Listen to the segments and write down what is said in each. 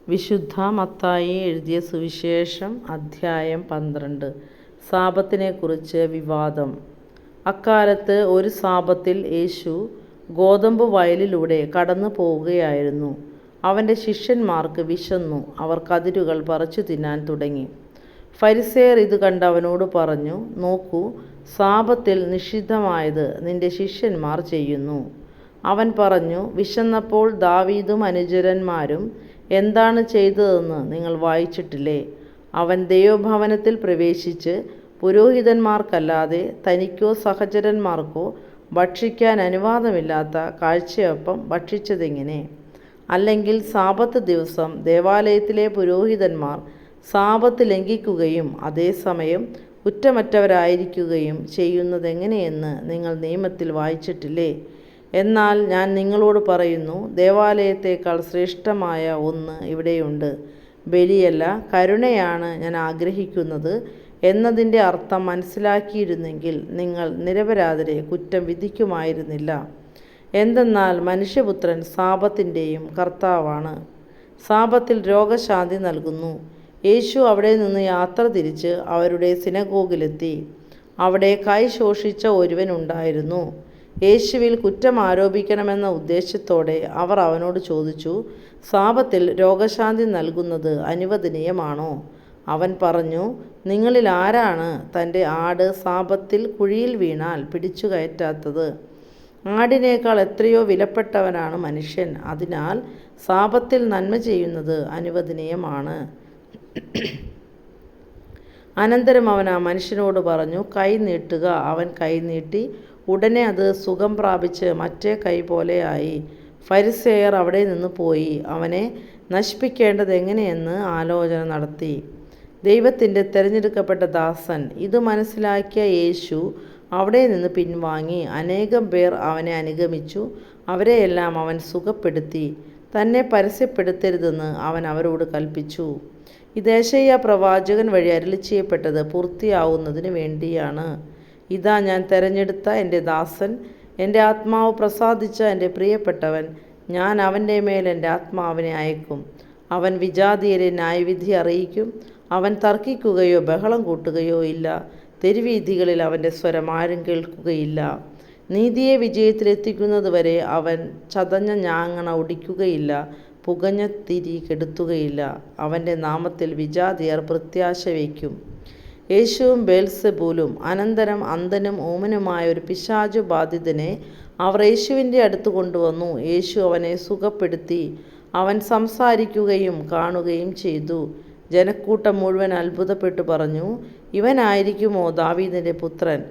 വിശുദ്ധ മത്തായി എഴുതിയ സുവിശേഷം അധ്യായം 12. സാപത്തിനെക്കുറിച്ച് വിവാദം. അക്കാലത്ത് ഒരു സാപത്തിൽ യേശു ഗോതമ്പ് വയലിലൂടെ കടന്നു പോവുകയായിരുന്നു. അവൻ്റെ ശിഷ്യന്മാർക്ക് വിശന്നു. അവർ കതിരുകൾ പറിച്ചു തിന്നാൻ തുടങ്ങി. ഫരിസേയർ ഇത് കണ്ട് അവനോട് പറഞ്ഞു, നോക്കൂ, സാപത്തിൽ നിഷിദ്ധമായത് നിന്റെ ശിഷ്യന്മാർ ചെയ്യുന്നു. അവൻ പറഞ്ഞു, വിശന്നപ്പോൾ ദാവീദും അനുചരന്മാരും എന്താണ് ചെയ്തതെന്ന് നിങ്ങൾ വായിച്ചിട്ടില്ലേ? അവൻ ദൈവഭവനത്തിൽ പ്രവേശിച്ച് പുരോഹിതന്മാർക്കല്ലാതെ തനിക്കോ സഹചരന്മാർക്കോ ഭക്ഷിക്കാൻ അനുവാദമില്ലാത്ത കാഴ്ചയപ്പം ഭക്ഷിച്ചതെങ്ങനെ? അല്ലെങ്കിൽ സാപത്ത് ദിവസം ദേവാലയത്തിലെ പുരോഹിതന്മാർ സാപത്ത് ലംഘിക്കുകയും അതേസമയം കുറ്റമറ്റവരായിരിക്കുകയും ചെയ്യുന്നതെങ്ങനെയെന്ന് നിങ്ങൾ നിയമത്തിൽ വായിച്ചിട്ടില്ലേ? എന്നാൽ ഞാൻ നിങ്ങളോട് പറയുന്നു, ദേവാലയത്തേക്കാൾ ശ്രേഷ്ഠമായ ഒന്ന് ഇവിടെയുണ്ട്. ബലിയല്ല, കരുണയാണ് ഞാൻ ആഗ്രഹിക്കുന്നത് എന്നതിൻ്റെ അർത്ഥം മനസ്സിലാക്കിയിരുന്നെങ്കിൽ നിങ്ങൾ നിരപരാധരെ കുറ്റം വിധിക്കുമായിരുന്നില്ല. എന്തെന്നാൽ മനുഷ്യപുത്രൻ സാപത്തിൻ്റെയും കർത്താവാണ്. സാപത്തിൽ രോഗശാന്തി നൽകുന്നു. യേശു അവിടെ നിന്ന് യാത്ര തിരിച്ച് അവരുടെ സിനഗോഗിലെത്തി. അവിടെ കൈ ശോഷിച്ച ഒരുവനുണ്ടായിരുന്നു. യേശുവിൽ കുറ്റം ആരോപിക്കണമെന്ന ഉദ്ദേശത്തോടെ അവർ അവനോട് ചോദിച്ചു, സാപത്തിൽ രോഗശാന്തി നൽകുന്നത് അനുവദനീയമാണോ? അവൻ പറഞ്ഞു, നിങ്ങളിൽ ആരാണ് തൻ്റെ ആട് സാപത്തിൽ കുഴിയിൽ വീണാൽ പിടിച്ചു കയറ്റാത്തത്? ആടിനേക്കാൾ എത്രയോ വിലപ്പെട്ടവനാണ് മനുഷ്യൻ. അതിനാൽ സാപത്തിൽ നന്മ ചെയ്യുന്നത് അനുവദനീയമാണ്. അനന്തരം അവൻ ആ മനുഷ്യനോട് പറഞ്ഞു, കൈ നീട്ടുക. അവൻ കൈ നീട്ടി. ഉടനെ അത് സുഖം പ്രാപിച്ച് മറ്റേ കൈ പോലെയായി. ഫരിസേയർ അവിടെ നിന്ന് പോയി അവനെ നശിപ്പിക്കേണ്ടത് എങ്ങനെയെന്ന് ആലോചന നടത്തി. ദൈവത്തിൻ്റെ തിരഞ്ഞെടുക്കപ്പെട്ട ദാസൻ ഇത് മനസ്സിലാക്കിയ യേശു അവിടെ നിന്ന് പിൻവാങ്ങി. അനേകം പേർ അവനെ അനുഗമിച്ചു. അവരെയെല്ലാം അവൻ സുഖപ്പെടുത്തി. തന്നെ പരസ്യപ്പെടുത്തരുതെന്ന് അവൻ അവരോട് കൽപ്പിച്ചു. ഇത് യെശയ്യാ പ്രവാചകൻ വഴി അരുളിച്ചെയ്യപ്പെട്ടത് പൂർത്തിയാവുന്നതിന് വേണ്ടിയാണ്. ഇതാ, ഞാൻ തെരഞ്ഞെടുത്ത എൻ്റെ ദാസൻ, എൻ്റെ ആത്മാവ് പ്രസാദിച്ച എൻ്റെ പ്രിയപ്പെട്ടവൻ. ഞാൻ അവൻ്റെ മേൽ എൻ്റെ ആത്മാവിനെ അയക്കും. അവൻ വിജാതിയരെ ന്യായവിധി അറിയിക്കും. അവൻ തർക്കിക്കുകയോ ബഹളം കൂട്ടുകയോ ഇല്ല. തെരുവീഥികളിൽ അവൻ്റെ സ്വരം ആരും കേൾക്കുകയില്ല. നീതിയെ വിജയത്തിലെത്തിക്കുന്നതുവരെ അവൻ ചതഞ്ഞ ഞാങ്ങണ ഒടിക്കുകയില്ല, പുകഞ്ഞ തിരി കെടുത്തുകയില്ല. അവൻ്റെ നാമത്തിൽ വിജാതിയർ പ്രത്യാശ വയ്ക്കും. യേശുവും ബേൽസെബൂലും. അനന്തരം അന്ധനും ഊമനുമായ ഒരു പിശാചു ബാധിതനെ അവർ യേശുവിൻ്റെ അടുത്ത് കൊണ്ടുവന്നു. യേശു അവനെ സുഖപ്പെടുത്തി. അവൻ സംസാരിക്കുകയും കാണുകയും ചെയ്തു. ജനക്കൂട്ടം മുഴുവൻ അത്ഭുതപ്പെട്ടു പറഞ്ഞു, ഇവനായിരിക്കുമോ ദാവീദിൻ്റെ പുത്രൻ?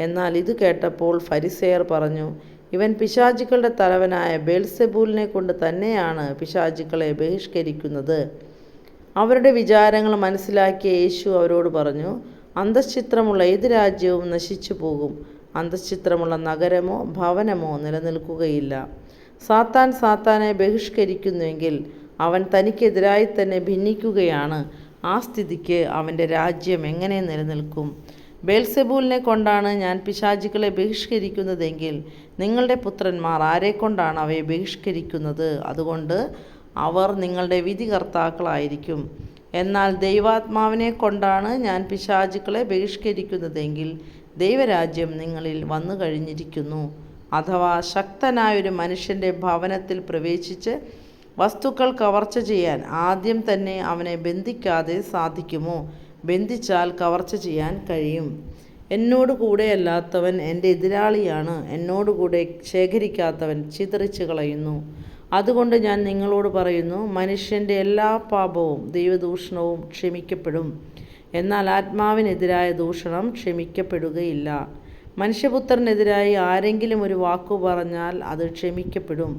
എന്നാൽ ഇത് കേട്ടപ്പോൾ ഫരിസേയർ പറഞ്ഞു, ഇവൻ പിശാചുക്കളുടെ തലവനായ ബേൽസെബൂലിനെ കൊണ്ട് തന്നെയാണ് പിശാചുക്കളെ ബഹിഷ്കരിക്കുന്നത്. അവരുടെ വിചാരങ്ങൾ മനസ്സിലാക്കിയ യേശു അവരോട് പറഞ്ഞു, അന്തശ്ചിത്രമുള്ള ഏത് രാജ്യവും നശിച്ചു പോകും. അന്തശ്ചിത്രമുള്ള നഗരമോ ഭവനമോ നിലനിൽക്കുകയില്ല. സാത്താൻ സാത്താനെ ബഹിഷ്കരിക്കുന്നുവെങ്കിൽ അവൻ തനിക്കെതിരായി തന്നെ ഭിന്നിക്കുകയാണ്. ആ സ്ഥിതിക്ക് അവൻ്റെ രാജ്യം എങ്ങനെ നിലനിൽക്കും? ബേൽസെബൂലിനെ കൊണ്ടാണ് ഞാൻ പിശാചുക്കളെ ബഹിഷ്കരിക്കുന്നതെങ്കിൽ നിങ്ങളുടെ പുത്രന്മാർ ആരെക്കൊണ്ടാണ് അവയെ ബഹിഷ്കരിക്കുന്നത്? അതുകൊണ്ട് അവർ നിങ്ങളുടെ വിധികർത്താക്കളായിരിക്കും. എന്നാൽ ദൈവാത്മാവിനെ കൊണ്ടാണ് ഞാൻ പിശാചുക്കളെ ബഹിഷ്കരിക്കുന്നതെങ്കിൽ ദൈവരാജ്യം നിങ്ങളിൽ വന്നു കഴിഞ്ഞിരിക്കുന്നു. അഥവാ ശക്തനായൊരു മനുഷ്യൻ്റെ ഭവനത്തിൽ പ്രവേശിച്ച് വസ്തുക്കൾ കവർച്ച ചെയ്യാൻ ആദ്യം തന്നെ അവനെ ബന്ധിക്കാതെ സാധിക്കുമോ? ബന്ധിച്ചാൽ കവർച്ച ചെയ്യാൻ കഴിയും. എന്നോട് കൂടെയല്ലാത്തവൻ എൻ്റെ എതിരാളിയാണ്. എന്നോടുകൂടെ ശേഖരിക്കാത്തവൻ ചിതറിച്ച് കളയുന്നു. അതുകൊണ്ട് ഞാൻ നിങ്ങളോട് പറയുന്നു, മനുഷ്യൻ്റെ എല്ലാ പാപവും ദൈവദൂഷണവും ക്ഷമിക്കപ്പെടും, എന്നാൽ ആത്മാവിനെതിരായ ദൂഷണം ക്ഷമിക്കപ്പെടുകയില്ല. മനുഷ്യപുത്രനെതിരായി ആരെങ്കിലും ഒരു വാക്കു പറഞ്ഞാൽ അത് ക്ഷമിക്കപ്പെടും.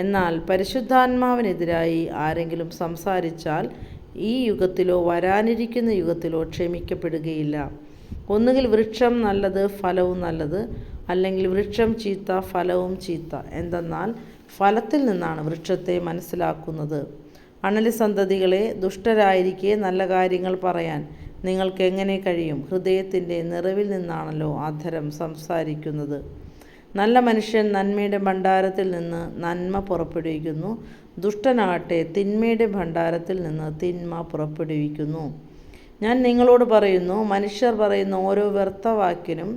എന്നാൽ പരിശുദ്ധാത്മാവിനെതിരായി ആരെങ്കിലും സംസാരിച്ചാൽ ഈ യുഗത്തിലോ വരാനിരിക്കുന്ന യുഗത്തിലോ ക്ഷമിക്കപ്പെടുകയില്ല. ഒന്നുകിൽ വൃക്ഷം നല്ലത്, ഫലവും നല്ലത്, അല്ലെങ്കിൽ വൃക്ഷം ചീത്ത, ഫലവും ചീത്ത. എന്തെന്നാൽ ഫലത്തിൽ നിന്നാണ് വൃക്ഷത്തെ മനസ്സിലാക്കുന്നത്. അണലി സന്തതികളെ, ദുഷ്ടരായിരിക്കെ നല്ല കാര്യങ്ങൾ പറയാൻ നിങ്ങൾക്ക് എങ്ങനെ കഴിയും? ഹൃദയത്തിൻ്റെ നിറവിൽ നിന്നാണല്ലോ അധരം സംസാരിക്കുന്നത്. നല്ല മനുഷ്യൻ നന്മയുടെ ഭണ്ഡാരത്തിൽ നിന്ന് നന്മ പുറപ്പെടുവിക്കുന്നു. ദുഷ്ടനാകട്ടെ തിന്മയുടെ ഭണ്ഡാരത്തിൽ നിന്ന് തിന്മ പുറപ്പെടുവിക്കുന്നു. ഞാൻ നിങ്ങളോട് പറയുന്നു, മനുഷ്യർ പറയുന്ന ഓരോ വ്യർത്ഥ വാക്കിനും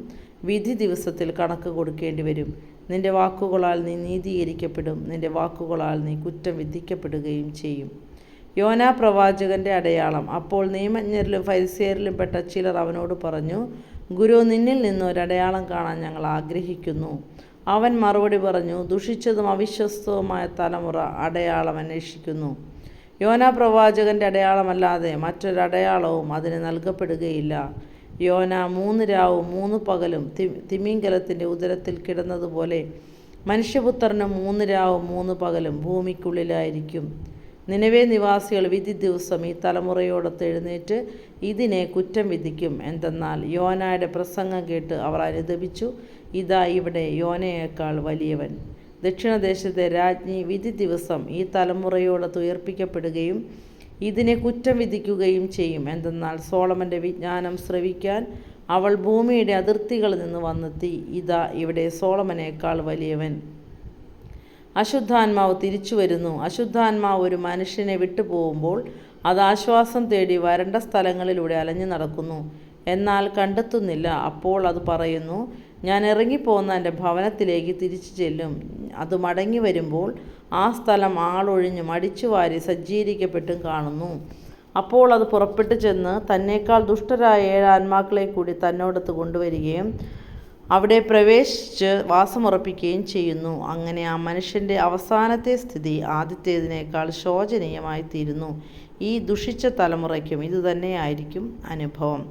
വിധി ദിവസത്തിൽ കണക്ക് കൊടുക്കേണ്ടി വരും. നിന്റെ വാക്കുകളാൽ നീ നീതീകരിക്കപ്പെടും, നിന്റെ വാക്കുകളാൽ നീ കുറ്റം വിധിക്കപ്പെടുകയും ചെയ്യും. യോനാ പ്രവാചകന്റെ അടയാളം. അപ്പോൾ നിയമജ്ഞരിലും ഫരിസേയരിലും പെട്ട ചിലർ അവനോട് പറഞ്ഞു, ഗുരു, നിന്നിൽ നിന്ന് ഒരടയാളം കാണാൻ ഞങ്ങൾ ആഗ്രഹിക്കുന്നു. അവൻ മറുപടി പറഞ്ഞു, ദുഷിച്ചതും അവിശ്വസ്തവുമായ തലമുറ അടയാളം അന്വേഷിക്കുന്നു. യോനാ പ്രവാചകന്റെ അടയാളമല്ലാതെ മറ്റൊരടയാളവും അതിന് നൽകപ്പെടുകയില്ല. യോന 3 രാവും 3 പകലും തിമിംഗലത്തിൻ്റെ ഉദരത്തിൽ കിടന്നതുപോലെ മനുഷ്യപുത്രനും 3 രാവും 3 പകലും ഭൂമിക്കുള്ളിലായിരിക്കും. നിനവേ നിവാസികൾ വിധി ദിവസം ഈ തലമുറയോടൊത്ത് എഴുന്നേറ്റ് ഇതിനെ കുറ്റം വിധിക്കും. എന്തെന്നാൽ യോനയുടെ പ്രസംഗം കേട്ട് അവർ അനുതപിച്ചു. ഇതാ ഇവിടെ യോനയേക്കാൾ വലിയവൻ. ദക്ഷിണദേശത്തെ രാജ്ഞി വിധി ദിവസം ഈ തലമുറയോടൊത്ത് ഉയർപ്പിക്കപ്പെടുകയും ഇതിനെ കുറ്റം വിധിക്കുകയും ചെയ്യും. എന്തെന്നാൽ സോളമൻ്റെ വിജ്ഞാനം ശ്രവിക്കാൻ അവൾ ഭൂമിയുടെ അതിർത്തികളിൽ നിന്ന് വന്നെത്തി. ഇതാ ഇവിടെ സോളമനേക്കാൾ വലിയവൻ. അശുദ്ധാത്മാവ് തിരിച്ചു വരുന്നു. അശുദ്ധാത്മാവ് ഒരു മനുഷ്യനെ വിട്ടുപോകുമ്പോൾ അത് ആശ്വാസം തേടി വരണ്ട സ്ഥലങ്ങളിലൂടെ അലഞ്ഞു നടക്കുന്നു, എന്നാൽ കണ്ടെത്തുന്നില്ല. അപ്പോൾ അത് പറയുന്നു, ഞാൻ ഇറങ്ങിപ്പോന്ന എൻ്റെ ഭവനത്തിലേക്ക് തിരിച്ചു ചെല്ലും. അത് മടങ്ങി വരുമ്പോൾ ആ സ്ഥലം ആളൊഴിഞ്ഞ് മടിച്ചുവാരി സജ്ജീകരിക്കപ്പെട്ടും കാണുന്നു. അപ്പോൾ അത് പുറപ്പെട്ടു ചെന്ന് തന്നേക്കാൾ ദുഷ്ടരായ 7 ആത്മാക്കളെ കൂടി തന്നോടത്ത് കൊണ്ടുവരികയും അവിടെ പ്രവേശിച്ച് വാസമുറപ്പിക്കുകയും ചെയ്യുന്നു. അങ്ങനെ ആ മനുഷ്യൻ്റെ അവസാനത്തെ സ്ഥിതി ആദ്യത്തേതിനേക്കാൾ ശോചനീയമായി തീരുന്നു. ഈ ദുഷിച്ച തലമുറയ്ക്കും ഇതുതന്നെയായിരിക്കും അനുഭവം.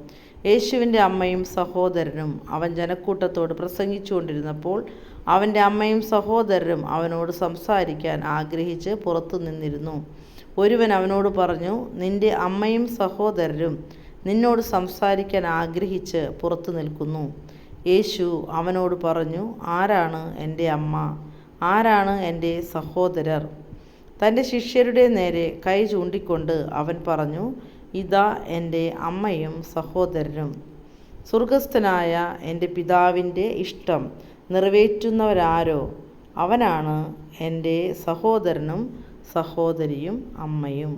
യേശുവിൻ്റെ അമ്മയും സഹോദരനും. അവൻ ജനക്കൂട്ടത്തോട് പ്രസംഗിച്ചുകൊണ്ടിരുന്നപ്പോൾ അവൻ്റെ അമ്മയും സഹോദരരും അവനോട് സംസാരിക്കാൻ ആഗ്രഹിച്ച് പുറത്തു നിന്നിരുന്നു. ഒരുവൻ അവനോട് പറഞ്ഞു, നിന്റെ അമ്മയും സഹോദരരും നിന്നോട് സംസാരിക്കാൻ ആഗ്രഹിച്ച് പുറത്തു നിൽക്കുന്നു. യേശു അവനോട് പറഞ്ഞു, ആരാണ് എൻ്റെ അമ്മ, ആരാണ് എൻ്റെ സഹോദരർ? തൻ്റെ ശിഷ്യരുടെ നേരെ കൈ ചൂണ്ടിക്കൊണ്ട് അവൻ പറഞ്ഞു, ഇതാ എൻ്റെ അമ്മയും സഹോദരരും. സ്വർഗസ്ഥനായ എൻ്റെ പിതാവിൻ്റെ ഇഷ്ടം നിറവേറ്റുന്നവരാരോ അവനാണ് എൻ്റെ സഹോദരനും സഹോദരിയും അമ്മയും.